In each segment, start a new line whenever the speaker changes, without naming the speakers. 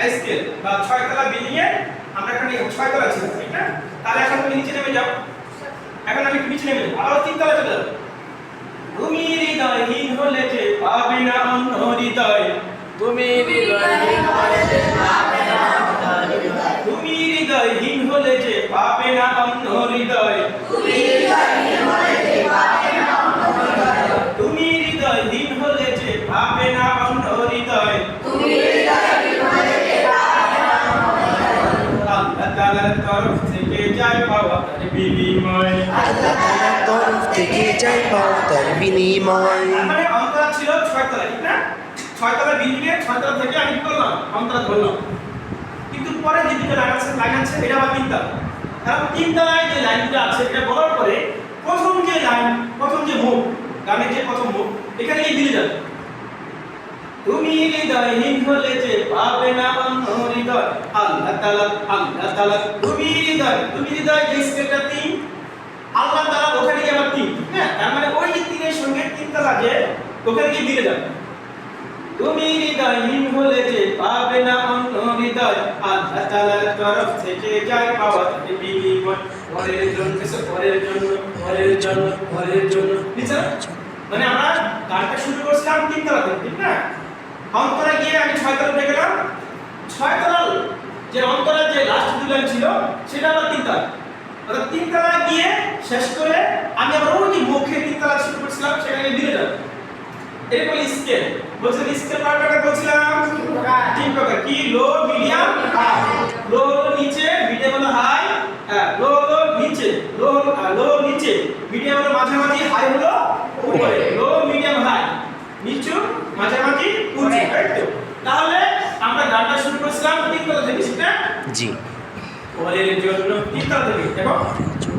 High scale বা 6 তলা building এ আমরা এখানে 6 তলা ছিল ঠিক না? তাহলে এখন তুমি নিচে নেমে যাও। এখন আমি নিচে নেমে যাব, আবার 3 তলা চলে যাব। তুমি হৃদয়হীন হলে যে পাবে না অন্য হৃদয়,
তুমি হৃদয়হীন হলে যে পাবে না অন্য হৃদয়,
তুমি হৃদয়হীন হলে যে পাবে না অন্য হৃদয়,
তুমি হৃদয়হীন হলে যে পাবে না অন্য হৃদয়,
তুমি হৃদয়হীন হলে যে পাবে না অন্য হৃদয়,
তুমি হৃদয়হীন হলে যে পাবে না অন্য হৃদয়।
আল্লাহ তাআলার তরফ থেকে যায় পাওয়া তার বিনিময়।
আল্লাহ তাআলার তরফ থেকে যাই পাওয়া তার বিনিময়।
মানে অন্তরা ছিল 6 তলা ঠিক না? 6 তলা বিল্ডিং এর 6 তলা থেকে আমি কি করলাম? অন্তরা ধরলাম। কিন্তু পরে যে দুটো লাইন আছে এটা আবার 3 তলা। কারণ 3 তলায় যে লাইনটা আছে এটা বলার পরে প্রথম যে লাইন, প্রথম যে মুখ, গানের যে প্রথম মুখ এখানে গিয়ে মিলে যাবে। তুমি হৃদয়হীন হলে যে পাবে না অন্য হৃদয়, আল্লাহ তাআলা তুমি হৃদয় যে স্কেলটা 3, আল্লাহ তাআলা ওখানে গিয়ে আবার 3, হ্যাঁ? তার মানে ওই 3 এর সঙ্গে 3 তলা যে ওখানে গিয়ে মিলে যাবে। তুমি হৃদয়হীন হলে যে পাবে না অন্য হৃদয়, আল্লাহ তাআলার তরফ থেকে যায় পাওয়া তার বিনিময়। পরের জন্য নিচে মানে আমরা গানটা শুরু করছিলাম 3 তলা থেকে ঠিক না? অন্তরা গিয়ে আমি 6 তলা উঠে গেলাম। 6 তলা যে অন্তরা যে লাস্ট দুই লাইন ছিল সেটা আবার 3 তলা। অর্থাৎ 3 তলা গিয়ে শেষ করে আমি আবার ওই যে মুখে 3 তলা শুরু করছিলাম সেখানে মিলে যাবে। এটা বলি স্কেল। বলছেন স্কেল কয় প্রকার বলছিলাম? 3 প্রকার। কি? লো, মিডিয়াম, হাই। লো হলো নিচে, মিডিয়াম হলো হাই, লো হলো নিচে, লো নিচে, মিডিয়াম হলো মাঝামাঝি, হাই হলো উপরে। লো, মিডিয়াম, হাই, নিচু, মাঝামাঝি, উঁচু, তাই তো? তাহলে আমরা গানটা শুরু করেছিলাম 3 তলা থেকে ঠিক না?
জি।
পরের জন্য 3 তলা থেকে। দেখো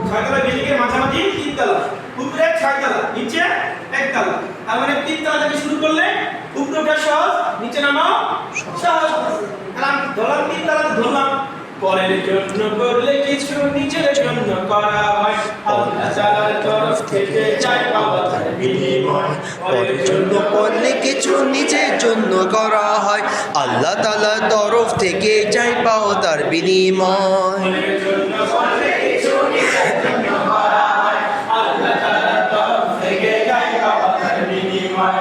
6 তলা বিল্ডিং এর মাঝামাঝি 3 তলা, উপরে 6 তলা, নিচে 1 তলা। তার মানে 3 তলা থেকে শুরু করলে উপরে ওঠা সহজ, নিচে নামাও সহজ। কারণ ধরলাম 3 তলা ধরলাম। পরের জন্য করলে কিছু নিজের জন্য করা হয়, আল্লাহ তাআলার তরফ থেকে যায় পাওয়া তার বিনিময়।
পরের জন্য করলে কিছু নিজের জন্য করা হয়, আল্লাহ তাআলার তরফ থেকে যাই পাওয়া তার বিনিময়।
পরের জন্য করলে কিছু নিজের জন্য করা হয়, আল্লাহ তাআলার তরফ থেকে যায় পাওয়া তার বিনিময়।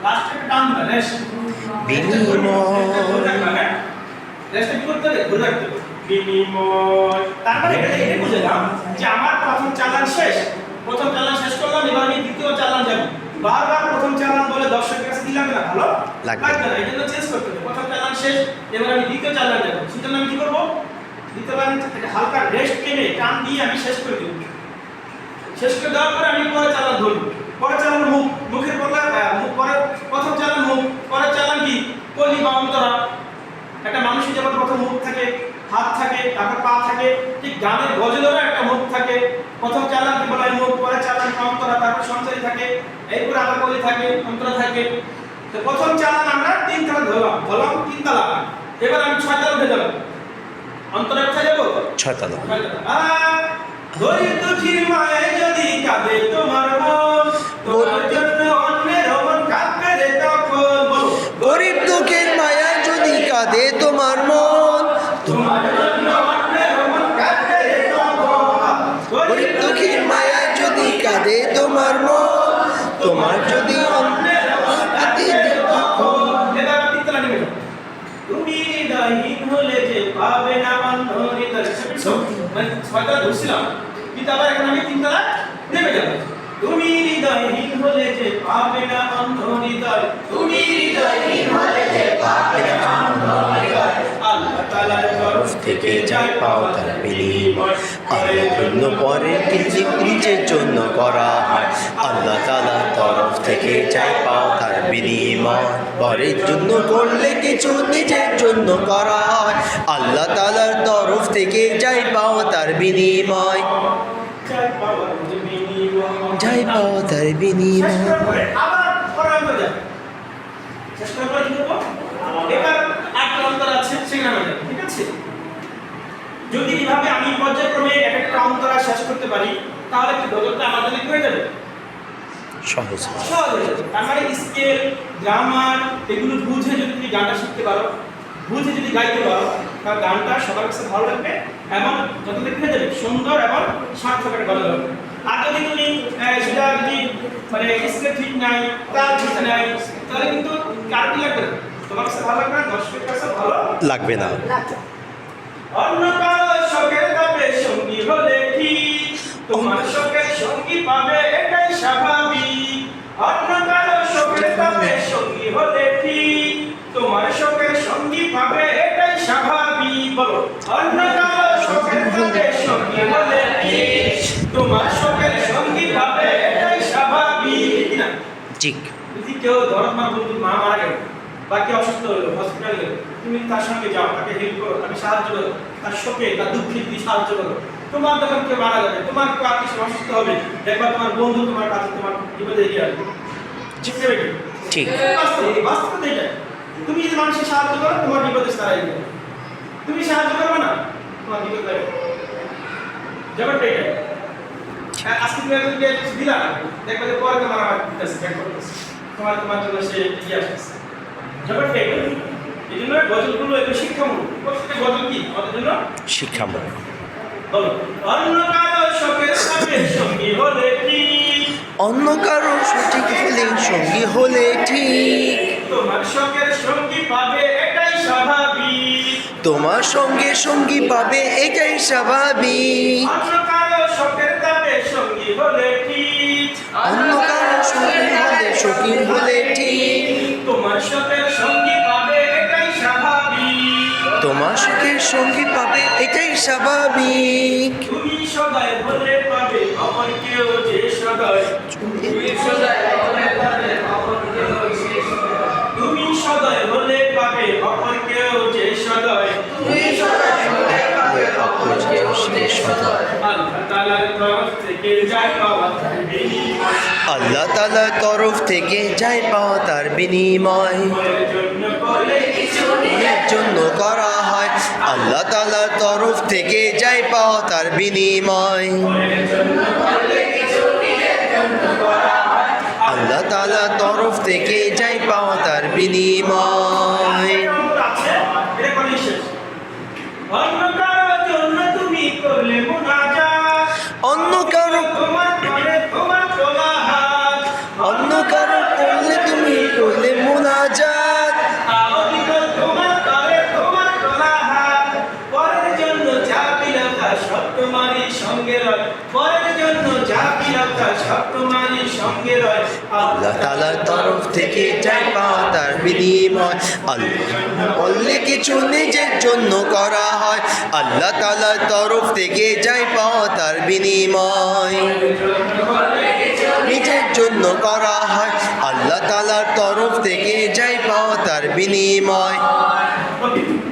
লাস্টে টান রেশ
বিনিময়।
রেশটা কি করতে হবে? ধরে রাখতে হবে। বিনিময়। তার মানে এটা বুঝলাম যে আমার প্রথম চালান শেষ। প্রথম চালান শেষ করলাম, এবার আমি দ্বিতীয় চালান যাব। বারবার প্রথম চালান বলে দর্শকের কাছে দিলাম না, ভালো
লাগবে
লাগবে না। এজন্য চেঞ্জ করতে হবে। প্রথম চালান শেষ, এবার আমি দ্বিতীয় চালান যাব। সেজন্য আমি কি করব? দ্বিতীয় চালান থেকে হালকা রেস্ট টেনে টান দিয়ে আমি শেষ করে দেব। শেষ করে দেওয়ার পরে আমি পরের চালান ধরব। পরের চালান মুখ, মুখের পরে পরে প্রথম চালান মুখ, পরের চালান কি? কলি বা অন্তরা। একটা মানুষের যেমন প্রথম মুখ থাকে, হাত থাকে, তারপর পা থাকে, ঠিক গানের গজলেরও একটা মুখ থাকে। প্রথম চালান কি বলা হয়? মুখ, পরে চালান অন্তরা, তারপর সঞ্চারী থাকে, এরপর আবার কলি থাকে, অন্তরা থাকে। তো প্রথম চালান আমরা 3 তলা ধরলাম 3 তলা। এবার আমি 6 তলা উঠে যাব। অন্তরা কোথায় যাব?
6 তলা।
গরিব দুঃখীর মায়ে যদি কাঁদে তোমার মন, তোমার জন্য অন্যের মন কাঁদবে রে তখন। বলো,
গরিব দুঃখের মায়া যদি কাঁদে তোমার মন,
তোমার জন্য অন্যের মন কাঁদবে রে তখন।
গরিব দুঃখীর মায়া যদি কাঁদে তোমার মন, তোমার যদি
অন্যের মন কাঁদবে রে তখন। এবার 3 তলা নেমে যাও। তুমি হৃদয়হীন হলে যে পাবে না অন্য হৃদয়। মানে 6 তলা ধরছিলাম, কিন্তু আবার এখন আমি 3 তলা নেমে যাব। তুমি হৃদয়হীন হলে যে পাবে না অন্য হৃদয়, তুমি হৃদয়হীন হলে যে পাবে না অন্য হৃদয়, আল্লাহ তাআলার তরফ থেকে যায় পাওয়া তার বিনিময়।
পরের জন্য পরের কিছু নিজের জন্য করা হয়, আল্লাহ তাআলার তরফ থেকে যাই পাওয়া তার বিনিময়। পরের জন্য করলে কিছু নিজের জন্য করা হয়, আল্লাহ তাআলার তরফ থেকে যাই পাওয়া তার বিনিময়।
যায় পাওয়া তার বিনিময়।
যাই পাওয়া তার বিনিময়।
শেষ করার পরে আবার পরের অন্তর যাবে। শেষ করার পরে কি করবো? এবার একটা অন্তর আছে সেখানে যাবে, ঠিক আছে? যদি এইভাবে আমি পর্যায়ক্রমে একটা অন্তরা শেষ করতে পারি, তাহলে কি গজলটা আমার জন্য কি হয়ে যাবে?
সহজ।
সহজ হয়ে যাবে। তার মানে স্কেল, গ্রামার এগুলো বুঝে যদি তুমি গানটা শিখতে পারো, বুঝে যদি গাইতে পারো তার গানটা সবার কাছে ভালো লাগবে এবং যত দেখতে যাবে সুন্দর এবং সার্থক একটা গলা হবে। আর যদি তুমি সেটা যদি মানে স্কেল ঠিক নাই তার ঠিক নাই তাহলে কিন্তু কার কি লাগবে না, তোমার কাছে ভালো লাগবে না, দর্শকের কাছে ভালো
লাগবে না।
অন্য কারো শখের দামে সঙ্গী হলে ঠিক তোমার শখের সঙ্গী পাবে এটাই স্বাভাবিক। অন্য কারো শখের দামে সঙ্গী হলে ঠিক তোমার শখের সঙ্গী পাবে এটাই স্বাভাবিক। বলো, অন্য কারো শখের দামে সঙ্গী হলে ঠিক তোমার শখের সঙ্গী পাবে এটাই স্বাভাবিক। ঠিক না?
ঠিক।
যদি কেউ ধরো তোমার বন্ধু মা মারা গেল বা কেউ অসুস্থ হলো হসপিটালে গেল, তুমি তার সঙ্গে যাও, তাকে হেল্প করো, তাকে সাহায্য করো, তার শোকে তার দুঃখে তুমি সাহায্য করো। তোমার যখন কেউ মারা যাবে, তোমার কেউ আত্মীয় অসুস্থ হবে, দেখবা তোমার বন্ধু তোমার কাছে তোমার বিপদে এগিয়ে আসবে। ঠিক না বেটি?
ঠিক।
বাস্তবতা এটা। তুমি যদি মানুষের সাহায্য করো, তোমার বিপদে তারা এগিয়ে আসবে। তুমি সাহায্য করবে না, তোমার বিপদ লাগবে। ব্যাপারটা এটা। আজকে তুমি একজনকে কিছু দিলা, দেখবে যে পরে তোমার আবার দিতেছে, ব্যাক করতেছে, তোমার জন্য সে এগিয়ে আসতেছে। ব্যাপারটা এটা। এই জন্য গজলগুলো একটু শিক্ষামূলক। প্রত্যেকটা গজল কি আমাদের জন্য
শিক্ষামূলক।
বলো, অন্য কারো শখের সাথে সঙ্গী হলে ঠিক
অন্য কারো সঠিক হলে সঙ্গী হলে ঠিক
তোমার শখের সঙ্গী পাবে এটাই স্বাভাবিক।
তোমার সঙ্গে সঙ্গী পাবে এটাই স্বাভাবিক।
অন্য কারো শখের দামে সঙ্গী হলে ঠিক
অন্য কারো সঙ্গী হলে সঙ্গী হলে ঠিক
তোমার শখের সঙ্গী পাবে এটাই স্বাভাবিক।
তোমার সুখের সঙ্গী পাবে এটাই স্বাভাবিক।
তুমি সদাই হলে পাবে অপর কেউ যে সদাই
তুমি সদাই হলে পাবে অপর কেউ যে সদাই
তুমি সদয় হলে পাবে অপর কেউ যে সদয়
তুমি সদাই হলে পাবে অপর কেউ যে সদাই
আল্লাহ তাআলার তরফ থেকে যায় পাওয়া তার বিনিময়।
আল্লাহ তাআলার তরফ থেকে যায় পাওয়া তার বিনিময়।
মনের জন্য করলে কিছু
এর জন্য করা হয় আল্লাহ তাআলার তরফ থেকে যায় পাওয়া তার বিনিময়।
মনের জন্য করলে কিছু নিজের জন্য করা হয়।
আল্লাহ তাআলার তরফ থেকে যায় পাওয়া তার বিনিময়।
আছে এটা কোন শেষ। অন্য কারোর জন্য তুমি করলে মুনাজাত
অন্য কারো
তোমার করে তোমার তোলা হাত
অন্য কারো করলে তুমি করলে মুনাজাত
অধিক তোমার করে তোমার তোলা হাত পরের জন্য যা বিলাও তা সব তোমারই সঙ্গে রয়। পরের জন্য যা বিলাও তা সব তোমারই সঙ্গে রয়।
আল্লাহ তাআলার তরফ থেকে যায় পাওয়া তার বিনিময়। আল্লাহ বললে কিছু নিজের জন্য করা হয় আল্লাহ তাআলার তরফ থেকে যায় পাওয়া তার বিনিময়। নিজের জন্য করা হয় আল্লাহ তাআলার তরফ থেকে যায় পাওয়া তার বিনিময়।
Okay.